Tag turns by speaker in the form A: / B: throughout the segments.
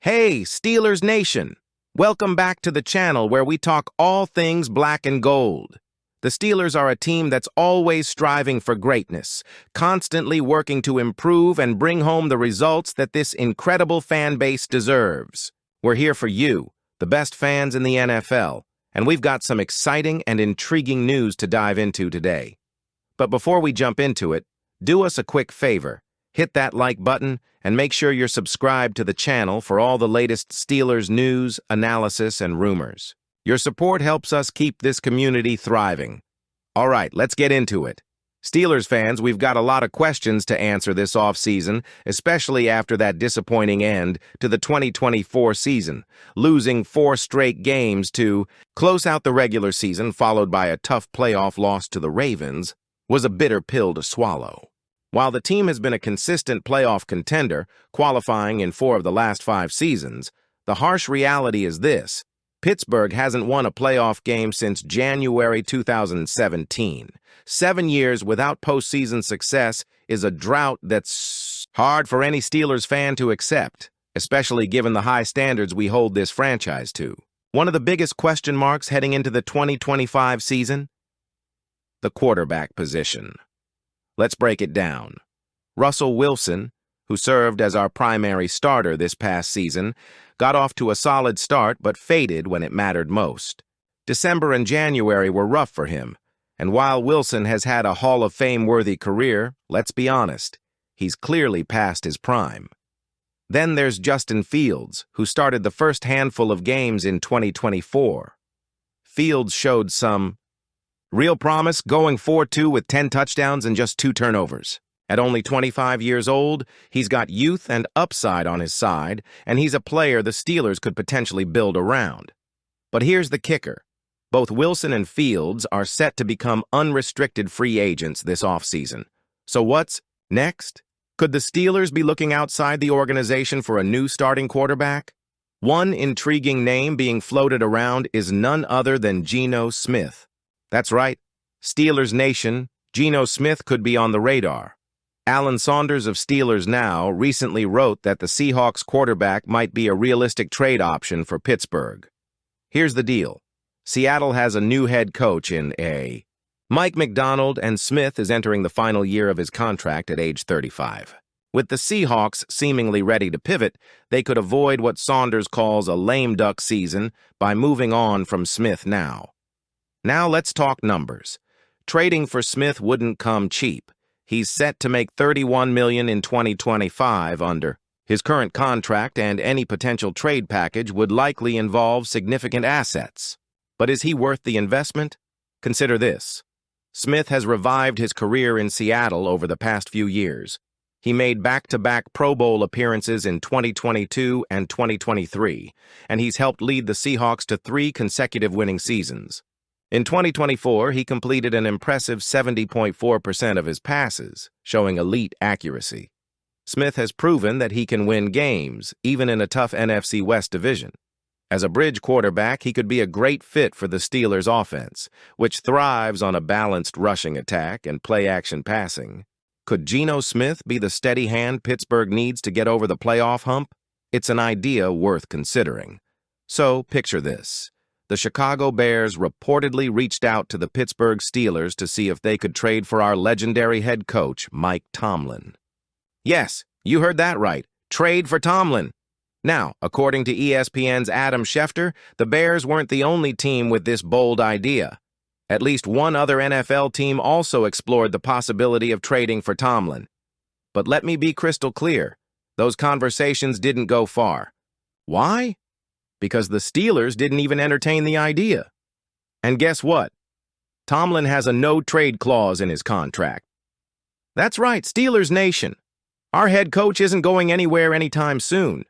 A: Hey, Steelers Nation! Welcome back to the channel where we talk all things black and gold. The Steelers are a team that's always striving for greatness, constantly working to improve and bring home the results that this incredible fan base deserves. We're here for you, the best fans in the NFL, and we've got some exciting and intriguing news to dive into today. But before we jump into it, do us a quick favor. Hit that like button and make sure you're subscribed to the channel for all the latest Steelers news, analysis, and rumors. Your support helps us keep this community thriving. All right, let's get into it. Steelers fans, we've got a lot of questions to answer this offseason, especially after that disappointing end to the 2024 season, losing 4 straight games to close out the regular season followed by a tough playoff loss to the Ravens was a bitter pill to swallow. While the team has been a consistent playoff contender, qualifying in 4 of the last 5 seasons, the harsh reality is this: Pittsburgh hasn't won a playoff game since January 2017. 7 years without postseason success is a drought that's hard for any Steelers fan to accept, especially given the high standards we hold this franchise to. One of the biggest question marks heading into the 2025 season? The quarterback position. Let's break it down. Russell Wilson, who served as our primary starter this past season, got off to a solid start but faded when it mattered most. December and January were rough for him, and while Wilson has had a Hall of Fame-worthy career, let's be honest, he's clearly past his prime. Then there's Justin Fields, who started the first handful of games in 2024. Fields showed some real promise, going 4-2 with 10 touchdowns and just 2 turnovers. At only 25 years old, he's got youth and upside on his side, and he's a player the Steelers could potentially build around. But here's the kicker. Both Wilson and Fields are set to become unrestricted free agents this offseason. So what's next? Could the Steelers be looking outside the organization for a new starting quarterback? One intriguing name being floated around is none other than Geno Smith. That's right, Steelers Nation, Geno Smith could be on the radar. Alan Saunders of Steelers Now recently wrote that the Seahawks quarterback might be a realistic trade option for Pittsburgh. Here's the deal. Seattle has a new head coach in Mike Macdonald, and Smith is entering the final year of his contract at age 35. With the Seahawks seemingly ready to pivot, they could avoid what Saunders calls a lame duck season by moving on from Smith now. Now let's talk numbers. Trading for Smith wouldn't come cheap. He's set to make $31 million in 2025 under his current contract, and any potential trade package would likely involve significant assets. But is he worth the investment? Consider this. Smith has revived his career in Seattle over the past few years. He made back-to-back Pro Bowl appearances in 2022 and 2023, and he's helped lead the Seahawks to 3 consecutive winning seasons. In 2024, he completed an impressive 70.4% of his passes, showing elite accuracy. Smith has proven that he can win games, even in a tough NFC West division. As a bridge quarterback, he could be a great fit for the Steelers' offense, which thrives on a balanced rushing attack and play-action passing. Could Geno Smith be the steady hand Pittsburgh needs to get over the playoff hump? It's an idea worth considering. So, picture this. The Chicago Bears reportedly reached out to the Pittsburgh Steelers to see if they could trade for our legendary head coach, Mike Tomlin. Yes, you heard that right. Trade for Tomlin. Now, according to ESPN's Adam Schefter, the Bears weren't the only team with this bold idea. At least one other NFL team also explored the possibility of trading for Tomlin. But let me be crystal clear. Those conversations didn't go far. Why? Because the Steelers didn't even entertain the idea. And guess what? Tomlin has a no-trade clause in his contract. That's right, Steelers Nation. Our head coach isn't going anywhere anytime soon.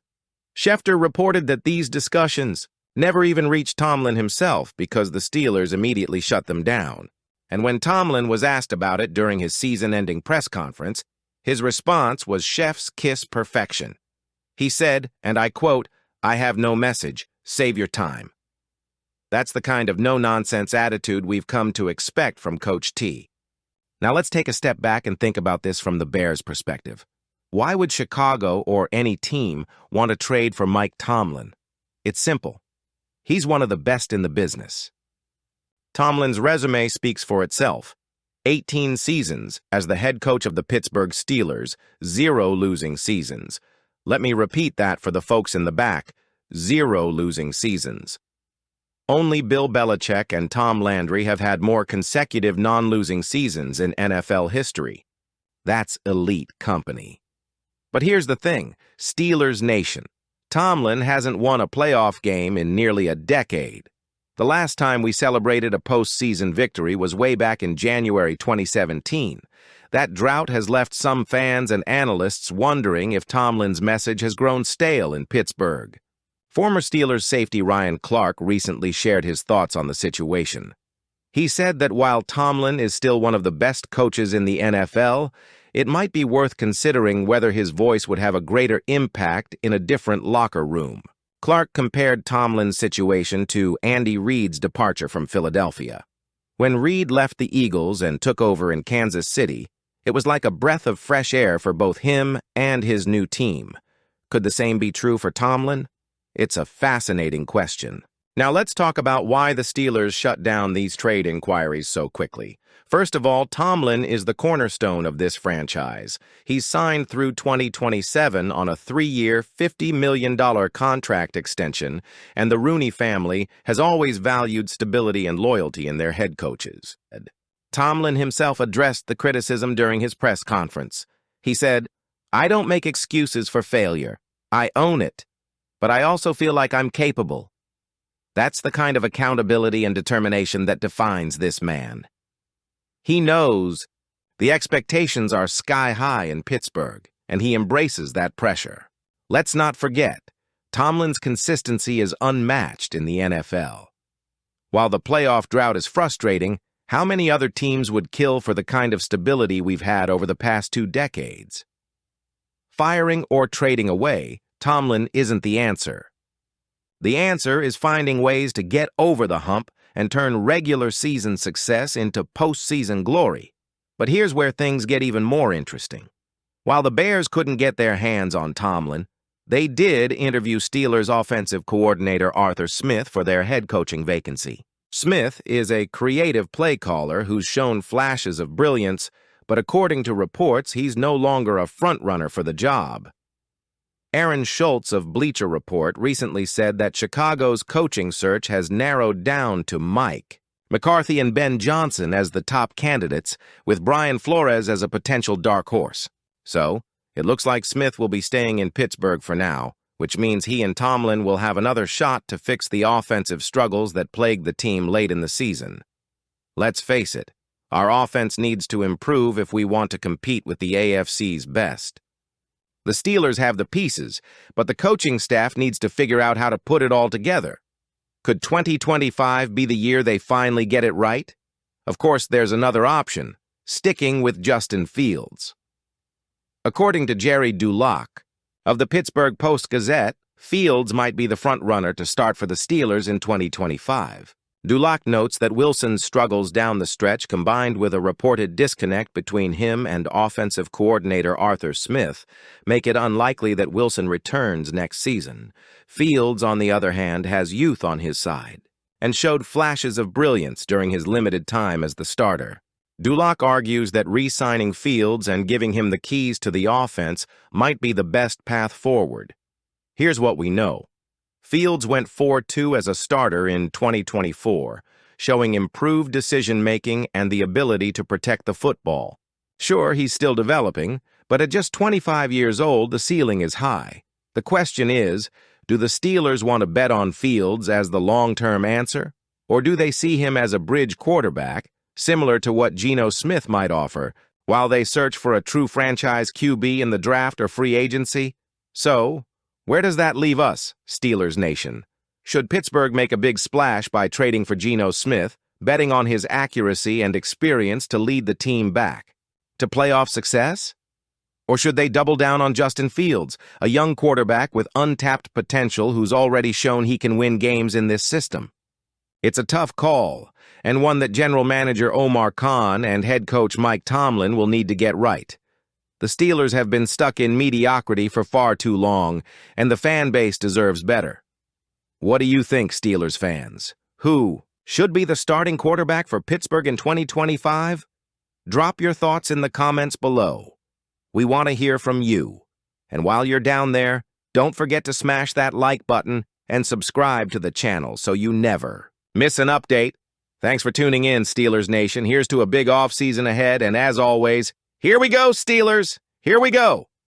A: Schefter reported that these discussions never even reached Tomlin himself because the Steelers immediately shut them down. And when Tomlin was asked about it during his season-ending press conference, his response was chef's kiss perfection. He said, and I quote, "I have no message. Save your time." That's the kind of no-nonsense attitude we've come to expect from Coach T. Now let's take a step back and think about this from the Bears' perspective. Why would Chicago or any team want to trade for Mike Tomlin? It's simple. He's one of the best in the business. Tomlin's resume speaks for itself. 18 seasons as the head coach of the Pittsburgh Steelers, 0 losing seasons. Let me repeat that for the folks in the back. 0 losing seasons. Only Bill Belichick and Tom Landry have had more consecutive non-losing seasons in NFL history. That's elite company. But here's the thing, Steelers Nation. Tomlin hasn't won a playoff game in nearly a decade. The last time we celebrated a postseason victory was way back in January 2017. That drought has left some fans and analysts wondering if Tomlin's message has grown stale in Pittsburgh. Former Steelers safety Ryan Clark recently shared his thoughts on the situation. He said that while Tomlin is still one of the best coaches in the NFL, it might be worth considering whether his voice would have a greater impact in a different locker room. Clark compared Tomlin's situation to Andy Reid's departure from Philadelphia. When Reid left the Eagles and took over in Kansas City, it was like a breath of fresh air for both him and his new team. Could the same be true for Tomlin? It's a fascinating question. Now let's talk about why the Steelers shut down these trade inquiries so quickly. First of all, Tomlin is the cornerstone of this franchise. He's signed through 2027 on a 3-year, $50 million contract extension, and the Rooney family has always valued stability and loyalty in their head coaches. Tomlin himself addressed the criticism during his press conference. He said, "I don't make excuses for failure. I own it. But I also feel like I'm capable." That's the kind of accountability and determination that defines this man. He knows the expectations are sky high in Pittsburgh, and he embraces that pressure. Let's not forget, Tomlin's consistency is unmatched in the NFL. While the playoff drought is frustrating, how many other teams would kill for the kind of stability we've had over the past 2 decades? Firing or trading away, Tomlin isn't the answer. The answer is finding ways to get over the hump and turn regular season success into postseason glory. But here's where things get even more interesting. While the Bears couldn't get their hands on Tomlin, they did interview Steelers offensive coordinator Arthur Smith for their head coaching vacancy. Smith is a creative play caller who's shown flashes of brilliance, but according to reports, he's no longer a front-runner for the job. Aaron Schultz of Bleacher Report recently said that Chicago's coaching search has narrowed down to Mike McCarthy and Ben Johnson as the top candidates, with Brian Flores as a potential dark horse. So, it looks like Smith will be staying in Pittsburgh for now, which means he and Tomlin will have another shot to fix the offensive struggles that plagued the team late in the season. Let's face it, our offense needs to improve if we want to compete with the AFC's best. The Steelers have the pieces, but the coaching staff needs to figure out how to put it all together. Could 2025 be the year they finally get it right? Of course, there's another option, sticking with Justin Fields. According to Jerry Dulac of the Pittsburgh Post-Gazette, Fields might be the front-runner to start for the Steelers in 2025. Dulac notes that Wilson's struggles down the stretch, combined with a reported disconnect between him and offensive coordinator Arthur Smith, make it unlikely that Wilson returns next season. Fields, on the other hand, has youth on his side and showed flashes of brilliance during his limited time as the starter. Dulac argues that re-signing Fields and giving him the keys to the offense might be the best path forward. Here's what we know. Fields went 4-2 as a starter in 2024, showing improved decision-making and the ability to protect the football. Sure, he's still developing, but at just 25 years old, the ceiling is high. The question is, do the Steelers want to bet on Fields as the long-term answer, or do they see him as a bridge quarterback, similar to what Geno Smith might offer, while they search for a true franchise QB in the draft or free agency? So, where does that leave us, Steelers Nation? Should Pittsburgh make a big splash by trading for Geno Smith, betting on his accuracy and experience to lead the team back to playoff success? Or should they double down on Justin Fields, a young quarterback with untapped potential who's already shown he can win games in this system? It's a tough call, and one that General Manager Omar Khan and head coach Mike Tomlin will need to get right. The Steelers have been stuck in mediocrity for far too long, and the fan base deserves better. What do you think, Steelers fans? Who should be the starting quarterback for Pittsburgh in 2025? Drop your thoughts in the comments below. We want to hear from you. And while you're down there, don't forget to smash that like button and subscribe to the channel so you never miss an update. Thanks for tuning in, Steelers Nation. Here's to a big offseason ahead, and as always, here we go, Steelers! Here we go!